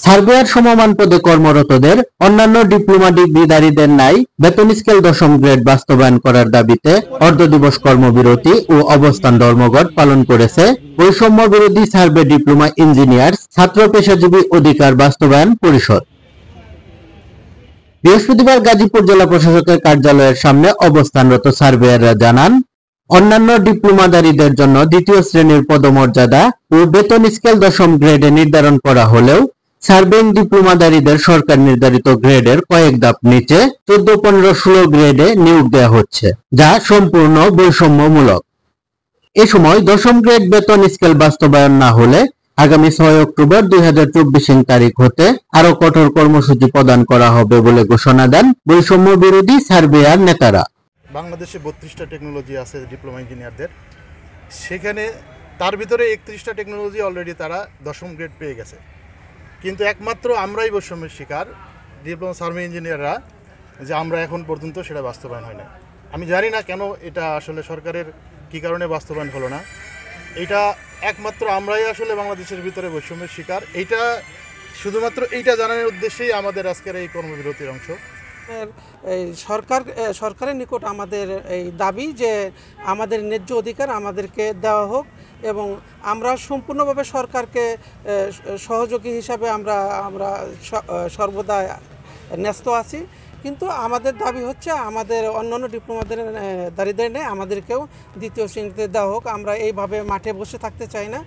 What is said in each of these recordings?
Surveyor সমমান পদে কর্মরতদের অন্যান্য ডিপ্লোমা ডিগ্রিধারীদের ন্যায় বেতন স্কেল ১০ম গ্রেড বাস্তবায়ন করার দাবিতে অর্ধদিবস কর্মবিরতি ও অবস্থান ধর্মঘট পালন করেছে বৈষম্য বিরোধী সার্ভে ডিপ্লোমা ইঞ্জিনিয়ার্স ছাত্র পেশাজীবী অধিকার বাস্তবায়ন পরিষদ। বৃহস্পতিবার গাজীপুর জেলা প্রশাসকের কার্যালয়ের সামনে অবস্থানরত সার্ভেয়াররা জানান, অন্যান্য ডিপ্লোমাধারীদের জন্য দ্বিতীয় শ্রেণীর পদমর্যাদা ও বেতন স্কেল ১০ম গ্রেডে নির্ধারণ করা হলেও সার্ভেইং ডিপ্লোমাধারীদের সরকার নির্ধারিত গ্রেডের কয়েক ধাপ নিচে ১৪, ১৫, ১৬ গ্রেডে নিয়োগ দেওয়া হচ্ছে, যা সম্পূর্ণ বৈষম্যমূলক। এ সময় ১০ম গ্রেড বেতন স্কেল বাস্তবায়ন না হলে আগামী ৬ অক্টোবর ২০২৪ তারিখ হতে আরো কঠোর কর্মসূচি প্রদান করা হবে বলে ঘোষণা দেন বৈষম্য বিরোধী সার্ভেয়ার নেতারা। বাংলাদেশে ৩২টা টেকনোলজি আছে ডিপ্লোমা ইঞ্জিনিয়ারদের, সেখানে তার ভিতরে ৩১টা টেকনোলজি অলরেডি তারা ১০ম গ্রেড পেয়ে গেছে, কিন্তু একমাত্র আমরাই বৈষম্যের শিকার ডিপ্লোমা সার্ভে ইঞ্জিনিয়াররা, যে আমরা এখন পর্যন্ত সেটা বাস্তবায়ন হয় না। আমি জানি না কেন এটা আসলে সরকারের কী কারণে বাস্তবায়ন হলো না। এটা একমাত্র আমরাই আসলে বাংলাদেশের ভিতরে বৈষম্যের শিকার। এইটা শুধুমাত্র এইটা জানানোর উদ্দেশ্যেই আমাদের আজকের এই কর্মবিরতির অংশ। এই সরকারের নিকট আমাদের এই দাবি যে আমাদের ন্যায্য অধিকার আমাদেরকে দেওয়া হোক এবং আমরা সম্পূর্ণভাবে সরকারকে সহযোগী হিসাবে আমরা সর্বদা ন্যস্ত আছি, কিন্তু আমাদের দাবি হচ্ছে আমাদের অন্যান্য ডিপ্লোমাধারীদের নেই আমাদেরকেও দ্বিতীয় শ্রেণীতে দেওয়া হোক। আমরা এইভাবে মাঠে বসে থাকতে চাই না,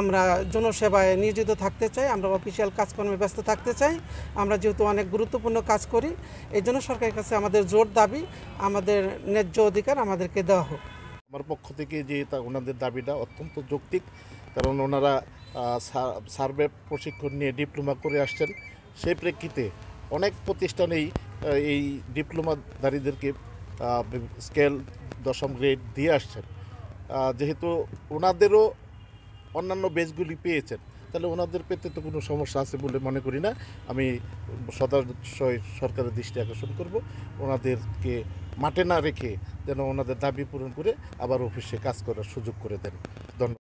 আমরা জনসেবায় নিয়োজিত থাকতে চাই, আমরা অফিসিয়াল কাজকর্মে ব্যস্ত থাকতে চাই। আমরা যেহেতু অনেক গুরুত্বপূর্ণ কাজ করি, এই জন্য সরকারের কাছে আমাদের জোর দাবি আমাদের ন্যায্য অধিকার আমাদেরকে দেওয়া হোক। আমার পক্ষ থেকে যে ওনাদের দাবিটা অত্যন্ত যৌক্তিক, কারণ ওনারা সার্ভে প্রশিক্ষণ নিয়ে ডিপ্লোমা করে আসছেন। সেই প্রেক্ষিতে অনেক প্রতিষ্ঠানেই এই ডিপ্লোমাধারীদেরকে স্কেল ১০ম গ্রেড দিয়ে আসছেন। যেহেতু ওনাদেরও অন্যান্য বেচগুলি পেয়েছেন, তাহলে ওনাদের পেতে তো কোনো সমস্যা আছে বলে মনে করি না। আমি সরকারের দৃষ্টি আকর্ষণ করব, ওনাদেরকে মাঠে না রেখে যেন ওনাদের দাবি পূরণ করে আবার অফিসে কাজ করার সুযোগ করে দেন। ধন্যবাদ।